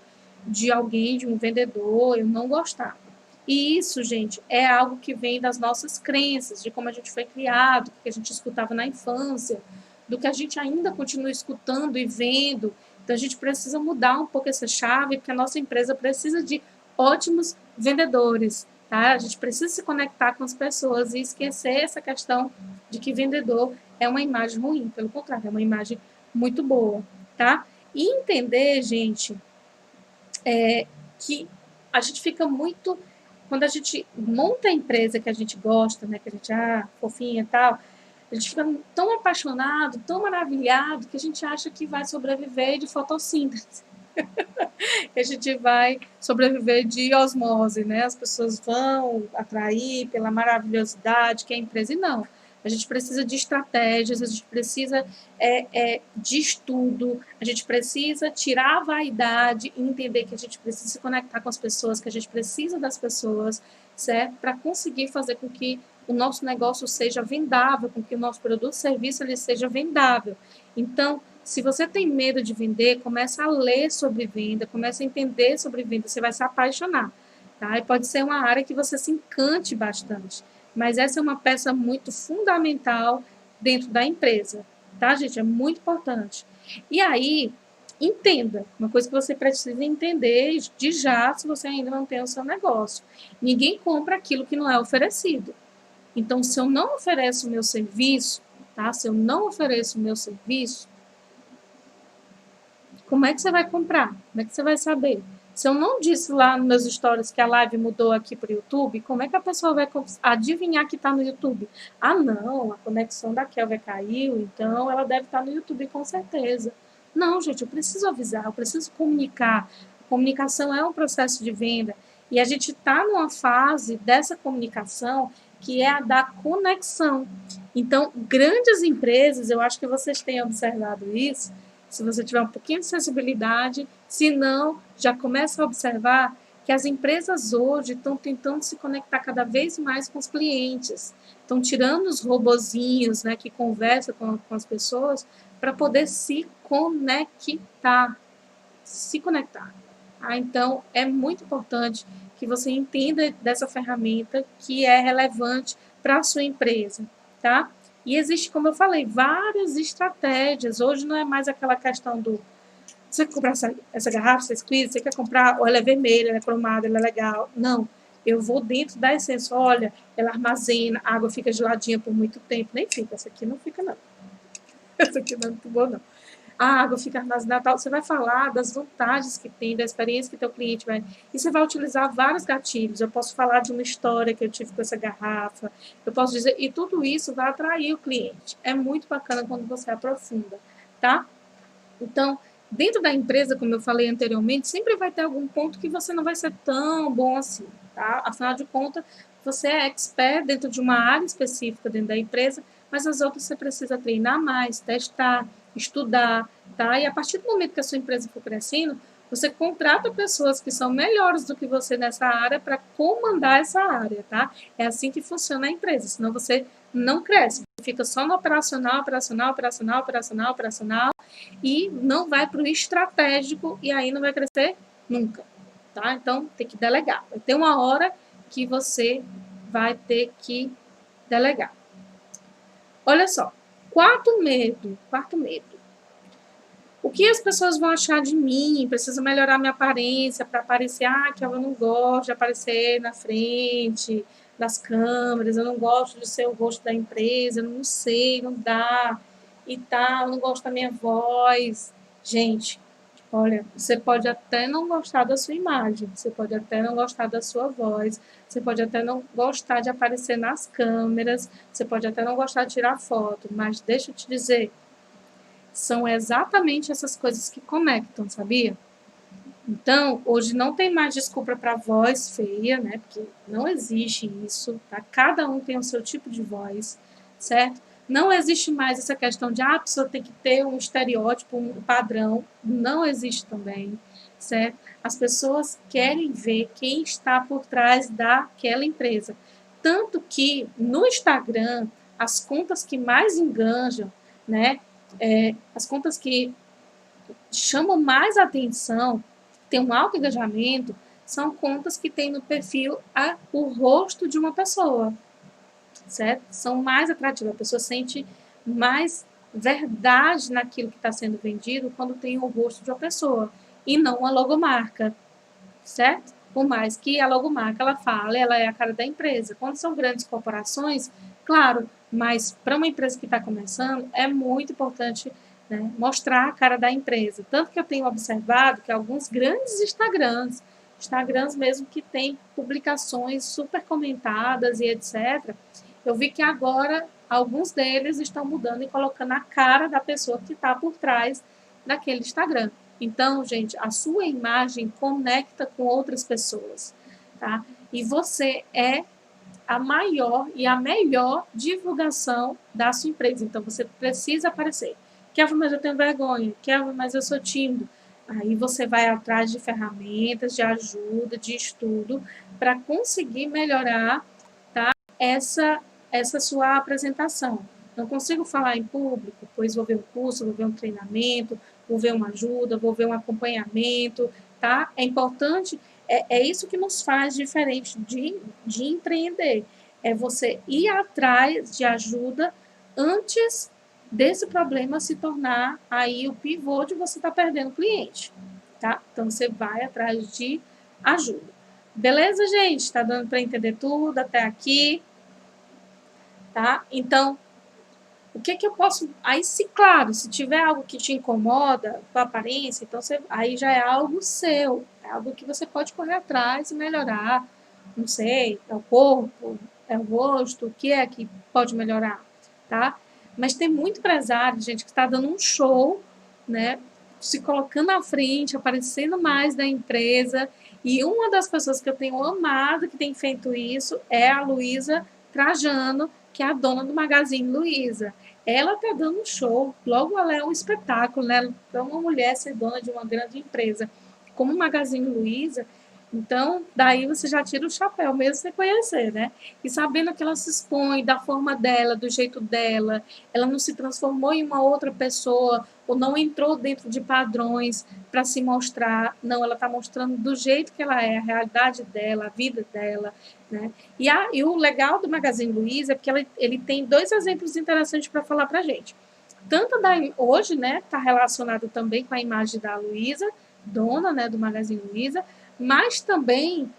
de alguém, de um vendedor, eu não gostava. E isso, gente, é algo que vem das nossas crenças, de como a gente foi criado, que a gente escutava na infância, do que a gente ainda continua escutando e vendo. Então, a gente precisa mudar um pouco essa chave, porque a nossa empresa precisa de ótimos vendedores, tá? A gente precisa se conectar com as pessoas e esquecer essa questão de que vendedor é uma imagem ruim. Pelo contrário, é uma imagem muito boa, tá? E entender, gente, que a gente fica muito... Quando a gente monta a empresa que a gente gosta, né, que a gente, fofinha e tal, a gente fica tão apaixonado, tão maravilhado, que a gente acha que vai sobreviver de fotossíntese. Que a gente vai sobreviver de osmose, né? As pessoas vão atrair pela maravilhosidade que é a empresa. E não. A gente precisa de estratégias, a gente precisa de estudo, a gente precisa tirar a vaidade e entender que a gente precisa se conectar com as pessoas, que a gente precisa das pessoas, certo? Para conseguir fazer com que o nosso negócio seja vendável, com que o nosso produto, serviço, ele seja vendável. Então, se você tem medo de vender, começa a ler sobre venda, começa a entender sobre venda, você vai se apaixonar, tá? E pode ser uma área que você se encante bastante, mas essa é uma peça muito fundamental dentro da empresa, tá, gente? É muito importante. E aí, entenda, uma coisa que você precisa entender de já, se você ainda não tem o seu negócio. Ninguém compra aquilo que não é oferecido. Então, se eu não ofereço o meu serviço, tá? Se eu não ofereço o meu serviço, como é que você vai comprar? Como é que você vai saber? Se eu não disse lá nos meus stories que a live mudou aqui para o YouTube, como é que a pessoa vai adivinhar que está no YouTube? Ah, não, a conexão da Kelvia caiu, então ela deve estar no YouTube com certeza. Não, gente, eu preciso avisar, eu preciso comunicar. A comunicação é um processo de venda e a gente está numa fase dessa comunicação que é a da conexão. Então, grandes empresas, eu acho que vocês têm observado isso, se você tiver um pouquinho de sensibilidade, se não, já começa a observar que as empresas hoje estão tentando se conectar cada vez mais com os clientes, estão tirando os robozinhos, né, que conversam com as pessoas para poder se conectar, Então, é muito importante que você entenda dessa ferramenta que é relevante para a sua empresa, tá? E existe, como eu falei, várias estratégias. Hoje não é mais aquela questão do você quer comprar essa garrafa, essa squeeze, você quer comprar, ou ela é vermelha, ela é cromada, ela é legal. Não, eu vou dentro da essência, olha, ela armazena, a água fica geladinha por muito tempo. Nem fica, essa aqui não fica, não. Essa aqui não é muito boa, não. A água fica armazenada, tal. Você vai falar das vantagens que tem, da experiência que teu cliente vai... E você vai utilizar vários gatilhos. Eu posso falar de uma história que eu tive com essa garrafa, eu posso dizer... E tudo isso vai atrair o cliente. É muito bacana quando você aprofunda, tá? Então, dentro da empresa, como eu falei anteriormente, sempre vai ter algum ponto que você não vai ser tão bom assim, tá? Afinal de contas, você é expert dentro de uma área específica dentro da empresa, mas as outras você precisa treinar mais, testar, estudar, tá? E a partir do momento que a sua empresa for crescendo, você contrata pessoas que são melhores do que você nessa área para comandar essa área, tá? É assim que funciona a empresa, senão você não cresce, fica só no operacional, e não vai para o estratégico e aí não vai crescer nunca, tá? Então, tem que delegar. Vai ter uma hora que você vai ter que delegar. Olha só, quarto medo. O que as pessoas vão achar de mim? Preciso melhorar minha aparência para aparecer. Ah, que eu não gosto de aparecer na frente das câmeras, eu não gosto de ser o rosto da empresa, eu não sei, não dá e tal, eu não gosto da minha voz. Gente, olha, você pode até não gostar da sua imagem, você pode até não gostar da sua voz, você pode até não gostar de aparecer nas câmeras, você pode até não gostar de tirar foto, mas deixa eu te dizer, são exatamente essas coisas que conectam, sabia? Então, hoje não tem mais desculpa para voz feia, né? Porque não existe isso, tá? Cada um tem o seu tipo de voz, certo? Não existe mais essa questão de a pessoa tem que ter um estereótipo, um padrão. Não existe também, certo? As pessoas querem ver quem está por trás daquela empresa. Tanto que no Instagram, as contas que mais enganjam, né? As contas que chamam mais atenção, tem um alto engajamento, são contas que têm no perfil o rosto de uma pessoa, certo? São mais atrativas, a pessoa sente mais verdade naquilo que está sendo vendido quando tem o rosto de uma pessoa e não uma logomarca, certo? Por mais que a logomarca ela fale, ela é a cara da empresa. Quando são grandes corporações, claro, mas para uma empresa que está começando, é muito importante, né, mostrar a cara da empresa. Tanto que eu tenho observado que alguns grandes Instagrams mesmo que têm publicações super comentadas e etc., eu vi que agora alguns deles estão mudando e colocando a cara da pessoa que está por trás daquele Instagram. Então, gente, a sua imagem conecta com outras pessoas, tá? E você é a maior e a melhor divulgação da sua empresa. Então, você precisa aparecer. Kelvin, mas eu tenho vergonha. Kelvin, mas eu sou tímido. Aí você vai atrás de ferramentas, de ajuda, de estudo, para conseguir melhorar, tá? Essa sua apresentação. Não consigo falar em público, pois vou ver um curso, vou ver um treinamento, vou ver uma ajuda, vou ver um acompanhamento, tá? É importante, é isso que nos faz diferente de empreender. É você ir atrás de ajuda antes desse problema se tornar aí o pivô de você estar perdendo cliente, tá? Então, você vai atrás de ajuda. Beleza, gente? Tá dando para entender tudo até aqui, tá? Então, o que que eu posso... Aí, se claro, se tiver algo que te incomoda com a aparência, então aí já é algo seu, é algo que você pode correr atrás e melhorar. Não sei, é o corpo, é o rosto, o que é que pode melhorar, tá? Mas tem muito empresário, gente, que está dando um show, né? Se colocando à frente, aparecendo mais da empresa. E uma das pessoas que eu tenho amado que tem feito isso é a Luísa Trajano, que é a dona do Magazine Luiza. Ela tá dando um show, logo ela é um espetáculo, né? Então, uma mulher ser dona de uma grande empresa como o Magazine Luiza, então, daí você já tira o chapéu, mesmo sem conhecer, né? E sabendo que ela se expõe da forma dela, do jeito dela, ela não se transformou em uma outra pessoa, ou não entrou dentro de padrões para se mostrar, não, ela está mostrando do jeito que ela é, a realidade dela, a vida dela, né? E o legal do Magazine Luiza é porque ele tem dois exemplos interessantes para falar para a gente. Tanto hoje, né, está relacionado também com a imagem da Luiza, dona, né, do Magazine Luiza, mas também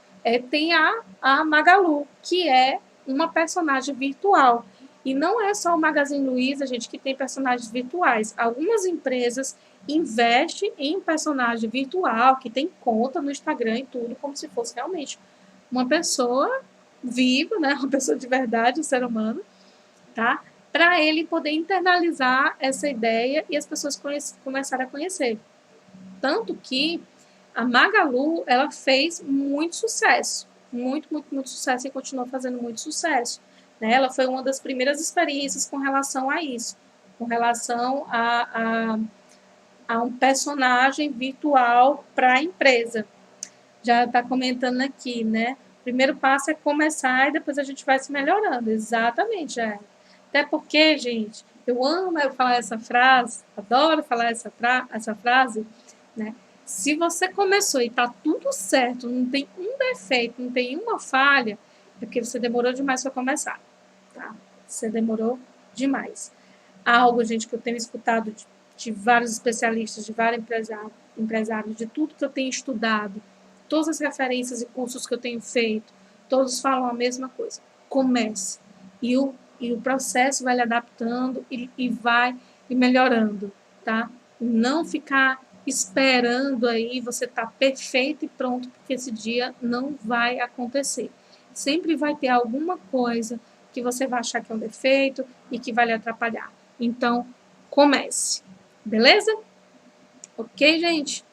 tem a Magalu, que é uma personagem virtual. E não é só o Magazine Luiza, gente, que tem personagens virtuais. Algumas empresas investem em personagem virtual, que tem conta no Instagram e tudo, como se fosse realmente uma pessoa viva, né? Uma pessoa de verdade, um ser humano, tá? Para ele poder internalizar essa ideia e as pessoas começarem a conhecer. Tanto que a Magalu, ela fez muito sucesso, muito sucesso e continua fazendo muito sucesso. Né? Ela foi uma das primeiras experiências com relação a isso, com relação a um personagem virtual para a empresa. Já está comentando aqui, né? O primeiro passo é começar e depois a gente vai se melhorando. Exatamente, já. Até porque, gente, eu amo falar essa frase, adoro falar essa frase, né? Se você começou e está tudo certo, não tem um defeito, não tem uma falha, é porque você demorou demais para começar, tá? Você demorou demais. Algo, gente, que eu tenho escutado de vários especialistas, de vários empresários, de tudo que eu tenho estudado, todas as referências e cursos que eu tenho feito, todos falam a mesma coisa. Comece. E o processo vai lhe adaptando e vai melhorando, tá? Não ficar esperando aí você estar perfeito e pronto, porque esse dia não vai acontecer. Sempre vai ter alguma coisa que você vai achar que é um defeito e que vai lhe atrapalhar. Então, comece. Beleza? Ok, gente?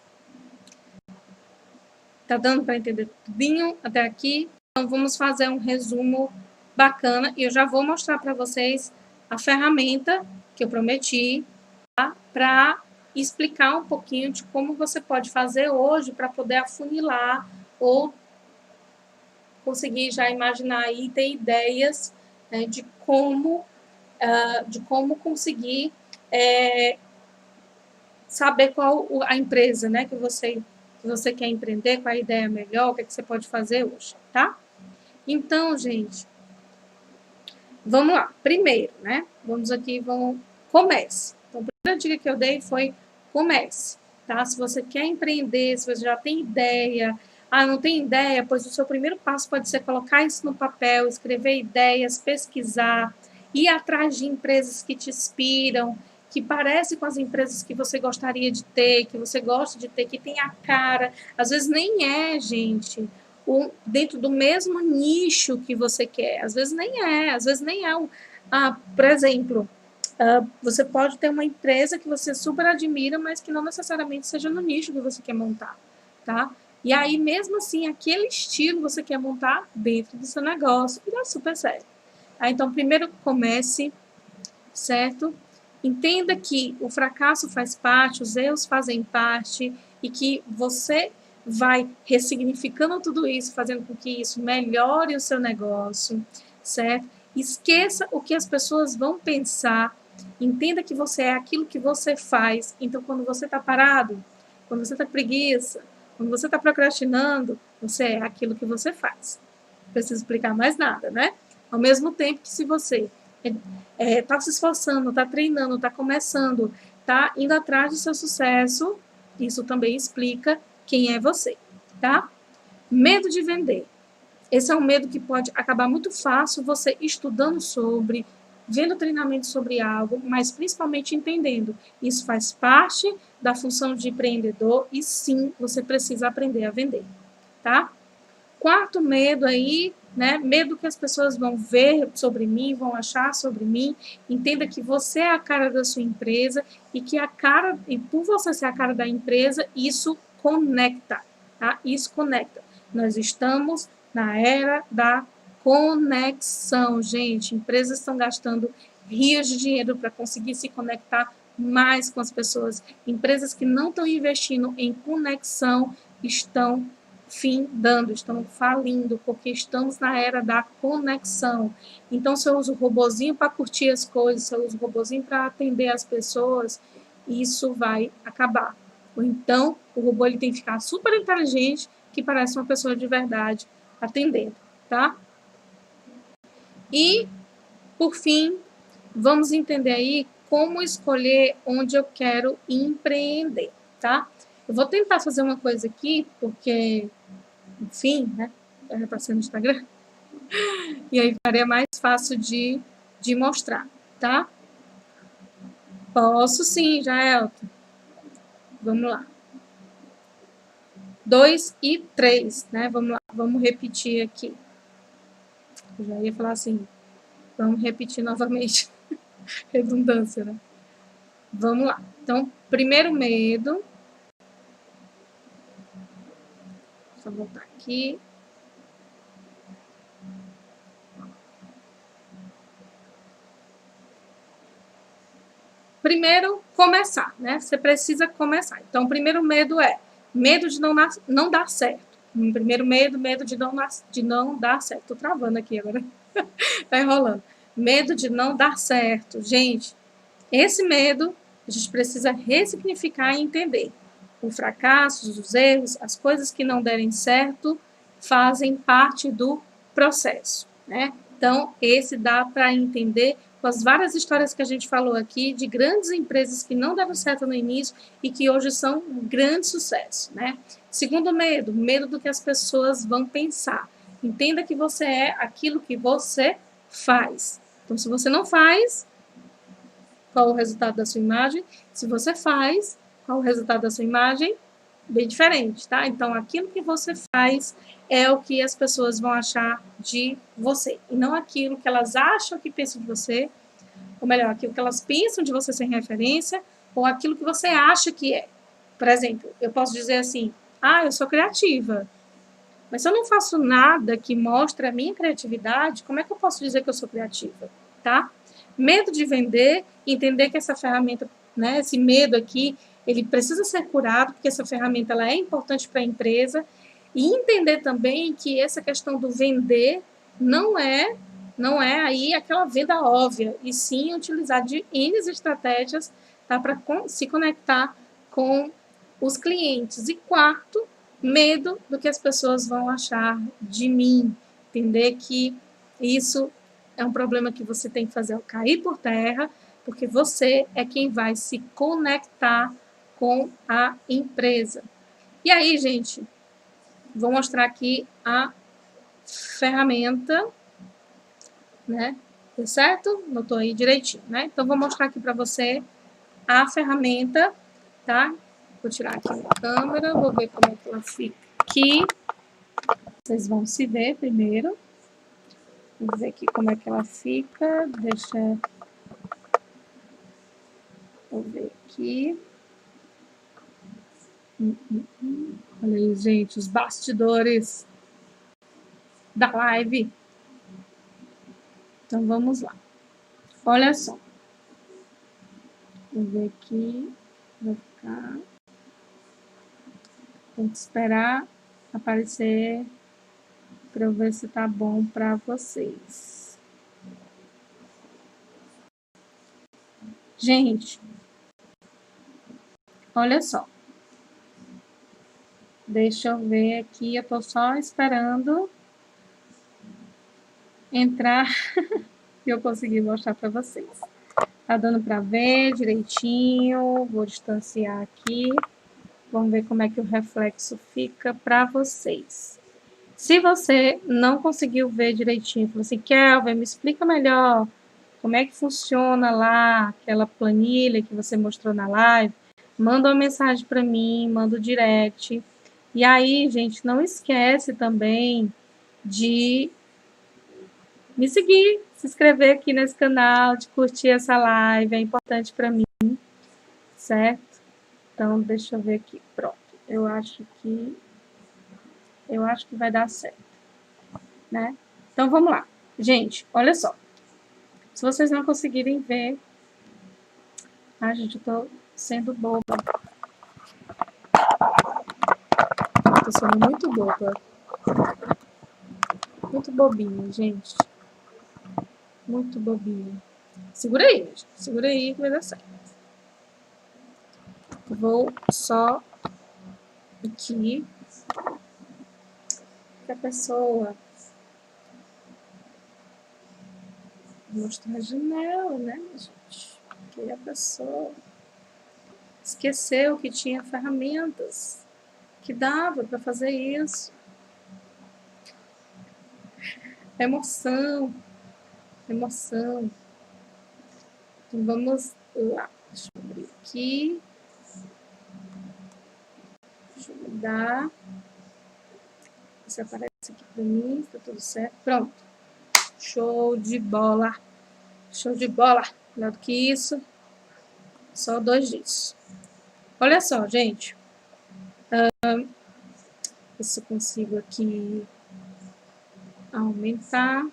Tá dando para entender tudinho até aqui? Então, vamos fazer um resumo bacana e eu já vou mostrar para vocês a ferramenta que eu prometi, tá? Para explicar um pouquinho de como você pode fazer hoje para poder afunilar ou conseguir já imaginar e ter ideias, né, de como conseguir saber qual a empresa, né, que você quer empreender, qual a ideia melhor, o que, é que você pode fazer hoje, tá? Então, gente, vamos lá. Primeiro, né? Comece. Então, a primeira dica que eu dei foi comece, tá? Se você quer empreender, se você já tem ideia, não tem ideia, pois o seu primeiro passo pode ser colocar isso no papel, escrever ideias, pesquisar, ir atrás de empresas que te inspiram, que parecem com as empresas que você gostaria de ter, que você gosta de ter, que tem a cara. Às vezes nem é, gente, dentro do mesmo nicho que você quer. Às vezes nem é. Por exemplo, você pode ter uma empresa que você super admira, mas que não necessariamente seja no nicho que você quer montar, tá? E aí, mesmo assim, aquele estilo você quer montar dentro do seu negócio e dá super certo. Então, primeiro comece, certo? Entenda que o fracasso faz parte, os erros fazem parte e que você vai ressignificando tudo isso, fazendo com que isso melhore o seu negócio, certo? Esqueça o que as pessoas vão pensar, entenda que você é aquilo que você faz. Então, quando você está parado, quando você está preguiça, quando você está procrastinando, você é aquilo que você faz. Não preciso explicar mais nada, né? Ao mesmo tempo que se você Está se esforçando, está treinando, está começando, está indo atrás do seu sucesso, isso também explica quem é você, tá? Medo de vender. Esse é um medo que pode acabar muito fácil você estudando sobre, vendo treinamento sobre algo, mas principalmente entendendo. Isso faz parte da função de empreendedor e sim, você precisa aprender a vender, tá? Quarto medo aí, né? Medo que as pessoas vão ver sobre mim, vão achar sobre mim. Entenda que você é a cara da sua empresa e que e por você ser a cara da empresa, isso conecta, tá? Isso conecta. Nós estamos na era da conexão, gente. Empresas estão gastando rios de dinheiro para conseguir se conectar mais com as pessoas. Empresas que não estão investindo em conexão estão estão falindo, porque estamos na era da conexão. Então, se eu uso o robozinho para curtir as coisas, se eu uso o robozinho para atender as pessoas, isso vai acabar. Ou então, o robô ele tem que ficar super inteligente, que parece uma pessoa de verdade atendendo, tá? E, por fim, vamos entender aí como escolher onde eu quero empreender, tá? Eu vou tentar fazer uma coisa aqui, porque enfim, né? Era para ser no Instagram. E aí ficaria mais fácil de mostrar, tá? Posso sim, Jaelton. Vamos lá. 2 e 3, né? Vamos lá, vamos repetir aqui. Eu já ia falar assim, vamos repetir novamente. Redundância, né? Vamos lá. Então, primeiro medo. Só voltar aqui. Primeiro, começar, né? Você precisa começar. Então, o primeiro medo é medo de não dar certo. Primeiro medo de não dar certo. Tô travando aqui agora. Tá enrolando. Medo de não dar certo. Gente, esse medo a gente precisa ressignificar e entender. O fracasso, os erros, as coisas que não derem certo fazem parte do processo, né? Então, esse dá para entender com as várias histórias que a gente falou aqui de grandes empresas que não deram certo no início e que hoje são um grande sucesso, né? Segundo medo do que as pessoas vão pensar. Entenda que você é aquilo que você faz. Então, se você não faz, qual o resultado da sua imagem? Se você faz, qual o resultado da sua imagem? Bem diferente, tá? Então, aquilo que você faz é o que as pessoas vão achar de você, e não aquilo que elas acham que pensam de você, ou melhor, aquilo que elas pensam de você sem referência, ou aquilo que você acha que é. Por exemplo, eu posso dizer assim, eu sou criativa, mas se eu não faço nada que mostre a minha criatividade, como é que eu posso dizer que eu sou criativa, tá? Medo de vender, entender que essa ferramenta, né, esse medo aqui, ele precisa ser curado, porque essa ferramenta ela é importante para a empresa, e entender também que essa questão do vender não é aí aquela venda óbvia, e sim utilizar de N estratégias, tá, para se conectar com os clientes. E quarto, medo do que as pessoas vão achar de mim, entender que isso é um problema que você tem que fazer cair por terra, porque você é quem vai se conectar com a empresa. E aí, gente, vou mostrar aqui a ferramenta, né? Tá certo? Notou aí direitinho, né? Então, vou mostrar aqui para você a ferramenta, tá? Vou tirar aqui a câmera, vou ver como é que ela fica aqui. Vocês vão se ver primeiro. Vou ver aqui como é que ela fica. Vou ver aqui. Olha aí, gente, os bastidores da live. Então, vamos lá. Olha só. Vou ver aqui. Vai ficar. Tem que esperar aparecer para eu ver se tá bom para vocês. Gente, olha só. Deixa eu ver aqui, eu tô só esperando entrar e eu consegui mostrar para vocês. Tá dando para ver direitinho. Vou distanciar aqui. Vamos ver como é que o reflexo fica para vocês. Se você não conseguiu ver direitinho, falou assim, Kelvin, me explica melhor como é que funciona lá aquela planilha que você mostrou na live, manda uma mensagem para mim, manda o direct. E aí, gente, não esquece também de me seguir, se inscrever aqui nesse canal, de curtir essa live, é importante para mim, certo? Então, deixa eu ver aqui, pronto. Eu acho que vai dar certo, né? Então, vamos lá. Gente, olha só. Se vocês não conseguirem ver... Ai, gente, eu tô sendo boba. Tô sendo muito boba. Muito bobinha, gente. Muito bobinha. Segura aí, gente. Segura aí que vai dar certo. Vou só aqui para a pessoa mostrar a janela, né, gente? Porque a pessoa esqueceu que tinha ferramentas que dava para fazer isso. Emoção. Emoção. Então, vamos lá. Deixa eu abrir aqui. Deixa eu mudar. Isso aparece aqui para mim, tá tudo certo. Pronto. Show de bola. Show de bola. Melhor do que isso. Só 2 disso. Olha só, gente. Se eu consigo aqui aumentar.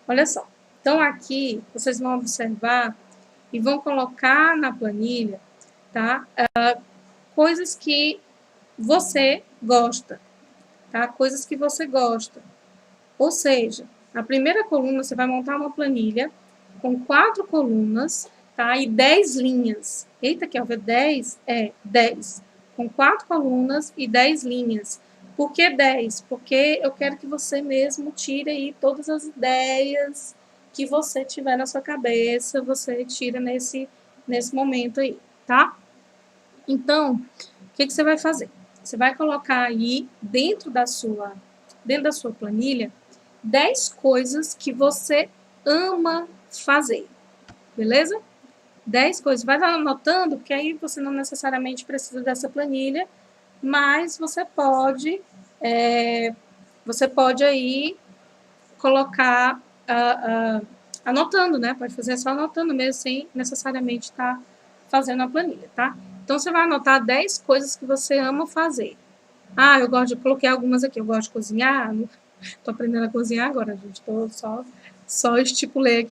Olha só. Então, aqui, vocês vão observar e vão colocar na planilha, tá? Coisas que você gosta, tá? Coisas que você gosta. Ou seja, na primeira coluna, você vai montar uma planilha com 4 colunas, tá? E 10 linhas. Eita, quer ver 10? É, 10. Com 4 colunas e 10 linhas. Por que 10? Porque eu quero que você mesmo tire aí todas as ideias que você tiver na sua cabeça, você tira nesse momento aí, tá? Então, o que você vai fazer? Você vai colocar aí dentro da sua planilha 10 coisas que você ama fazer, beleza? 10 coisas. Vai anotando, porque aí você não necessariamente precisa dessa planilha, mas você pode aí colocar, anotando, né? Pode fazer só anotando mesmo, sem necessariamente estar fazendo a planilha, tá? Então, você vai anotar 10 coisas que você ama fazer. Ah, eu coloquei algumas aqui, eu gosto de cozinhar, tô aprendendo a cozinhar agora, gente, tô só estipulei aqui.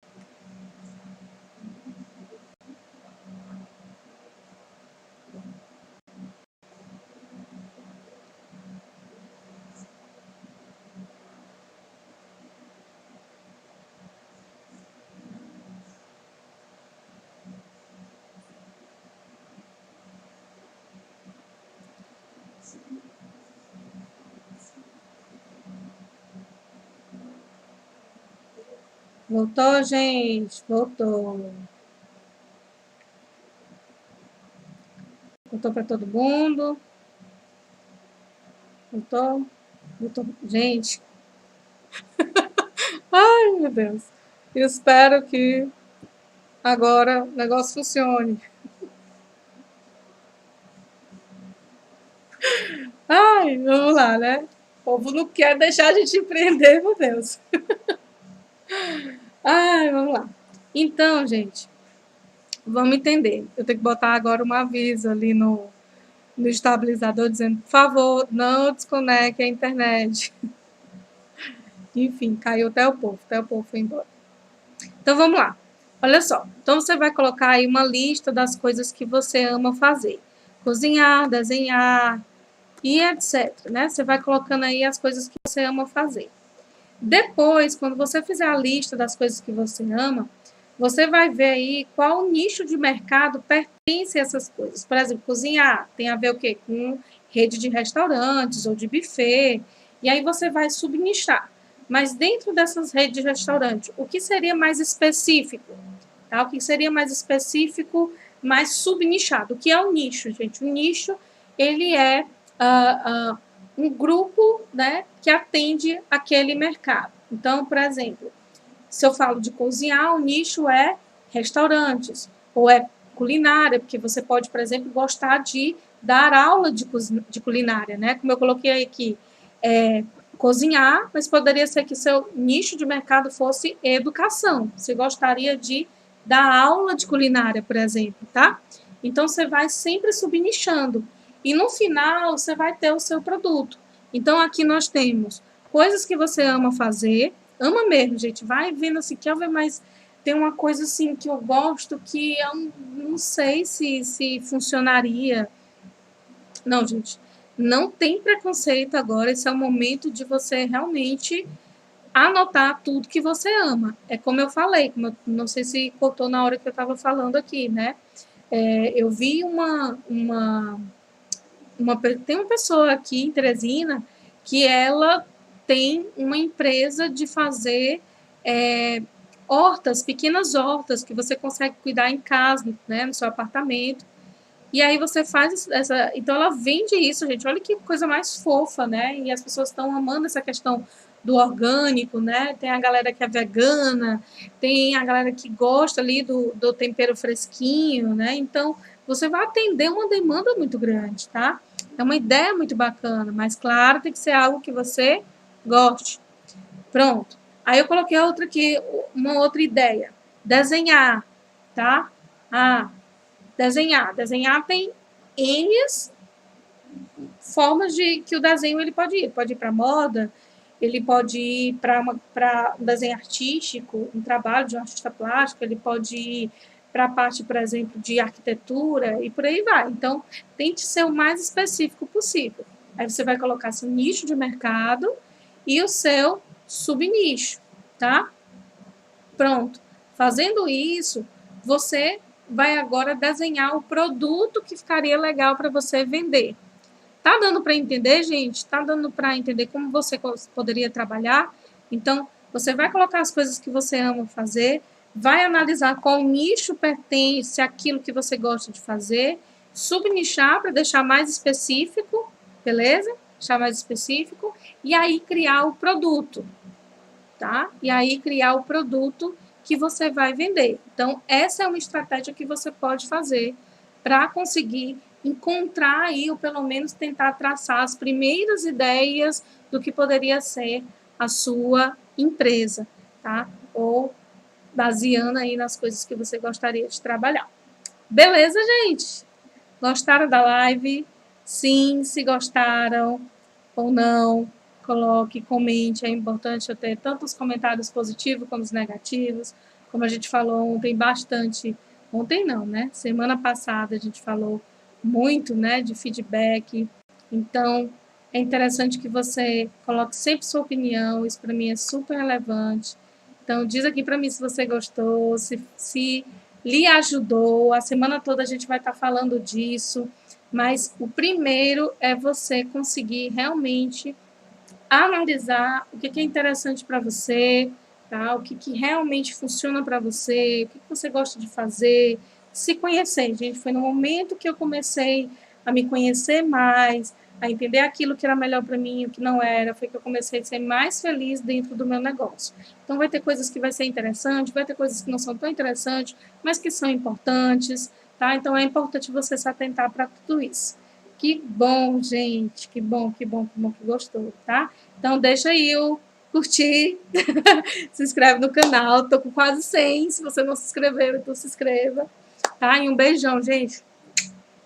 Voltou, gente? Voltou. Voltou para todo mundo? Voltou? Voltou. Gente. Ai, meu Deus. Eu espero que agora o negócio funcione. Ai, vamos lá, né? O povo não quer deixar a gente empreender, meu Deus. Ai, vamos lá. Então, gente, vamos entender. Eu tenho que botar agora um aviso ali no estabilizador dizendo, por favor, não desconecte a internet. Enfim, caiu até o povo foi embora. Então, vamos lá. Olha só. Então, você vai colocar aí uma lista das coisas que você ama fazer. Cozinhar, desenhar e etc, né? Você vai colocando aí as coisas que você ama fazer. Depois, quando você fizer a lista das coisas que você ama, você vai ver aí qual nicho de mercado pertence a essas coisas. Por exemplo, cozinhar tem a ver o quê? Com rede de restaurantes ou de buffet, e aí você vai subnichar. Mas dentro dessas redes de restaurante, o que seria mais específico? Tá? O que seria mais específico, mais subnichado? O que é o nicho, gente? O nicho, ele é um grupo, né, que atende aquele mercado. Então, por exemplo, se eu falo de cozinhar, o nicho é restaurantes, ou é culinária, porque você pode, por exemplo, gostar de dar aula de culinária, né? Como eu coloquei aqui, cozinhar, mas poderia ser que seu nicho de mercado fosse educação. Você gostaria de dar aula de culinária, por exemplo, tá? Então, você vai sempre subnichando. E no final, você vai ter o seu produto. Então, aqui nós temos coisas que você ama fazer, ama mesmo, gente. Vai vendo assim, quer ver mais. Tem uma coisa assim que eu gosto que eu não sei se funcionaria. Não, gente. Não tem preconceito agora. Esse é o momento de você realmente anotar tudo que você ama. É como eu falei, como eu, não sei se cortou na hora que eu estava falando aqui, né? Eu vi tem uma pessoa aqui em Teresina que ela tem uma empresa de fazer hortas, pequenas hortas que você consegue cuidar em casa, né, no seu apartamento. E aí você faz essa. Então ela vende isso, gente. Olha que coisa mais fofa, né? E as pessoas estão amando essa questão do orgânico, né? Tem a galera que é vegana, tem a galera que gosta ali do tempero fresquinho, né? Então você vai atender uma demanda muito grande, tá? É uma ideia muito bacana, mas claro, tem que ser algo que você goste. Pronto. Aí eu coloquei outra aqui, uma outra ideia. Desenhar, tá? Ah, desenhar. Desenhar tem N formas de que o desenho ele pode ir. Ele pode ir para moda, ele pode ir para um desenho artístico, um trabalho de um artista plástico, ele pode ir para a parte, por exemplo, de arquitetura e por aí vai. Então, tente ser o mais específico possível. Aí você vai colocar seu nicho de mercado e o seu subnicho, tá? Pronto. Fazendo isso, você vai agora desenhar o produto que ficaria legal para você vender. Tá dando para entender, gente? Tá dando para entender como você poderia trabalhar? Então, você vai colocar as coisas que você ama fazer, vai analisar qual nicho pertence àquilo que você gosta de fazer, subnichar para deixar mais específico, beleza? Deixar mais específico, e aí criar o produto, tá? E aí criar o produto que você vai vender. Então, essa é uma estratégia que você pode fazer para conseguir encontrar aí, ou pelo menos tentar traçar as primeiras ideias do que poderia ser a sua empresa, tá? Ou baseando aí nas coisas que você gostaria de trabalhar. Beleza, gente? Gostaram da live? Sim, se gostaram ou não, coloque, comente. É importante eu ter tanto os comentários positivos como os negativos. Como a gente falou ontem, bastante. Ontem não, né? Semana passada a gente falou muito, né, de feedback. Então, é interessante que você coloque sempre sua opinião. Isso para mim é super relevante. Então, diz aqui para mim se você gostou, se lhe ajudou. A semana toda a gente vai estar falando disso. Mas o primeiro é você conseguir realmente analisar o que é interessante para você, tá? O que realmente funciona para você, o que você gosta de fazer, se conhecer, gente. Foi no momento que eu comecei a me conhecer mais, a entender aquilo que era melhor para mim e o que não era, foi que eu comecei a ser mais feliz dentro do meu negócio. Então, vai ter coisas que vai ser interessante, vai ter coisas que não são tão interessantes, mas que são importantes, tá? Então, é importante você se atentar para tudo isso. Que bom, gente, que bom, que bom, que bom que gostou, tá? Então, deixa aí o curtir, se inscreve no canal, tô com quase 100, se você não se inscreveu, então se inscreva, tá? E um beijão, gente.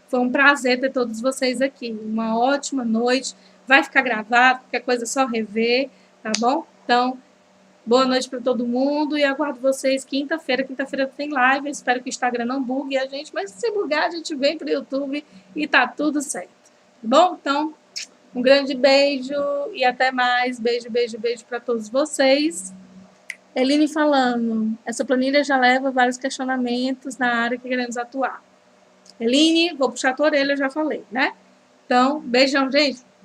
Foi um prazer ter todos vocês aqui. Uma ótima noite. Vai ficar gravado, qualquer coisa é só rever, tá bom? Então, boa noite para todo mundo e aguardo vocês quinta-feira. Quinta-feira tem live. Eu espero que o Instagram não bugue a gente, mas se bugar, a gente vem para o YouTube e tá tudo certo. Tá bom? Então, um grande beijo e até mais. Beijo, beijo, beijo para todos vocês. Eline falando, essa planilha já leva vários questionamentos na área que queremos atuar. Eline, vou puxar a tua orelha, eu já falei, né? Então, beijão, gente.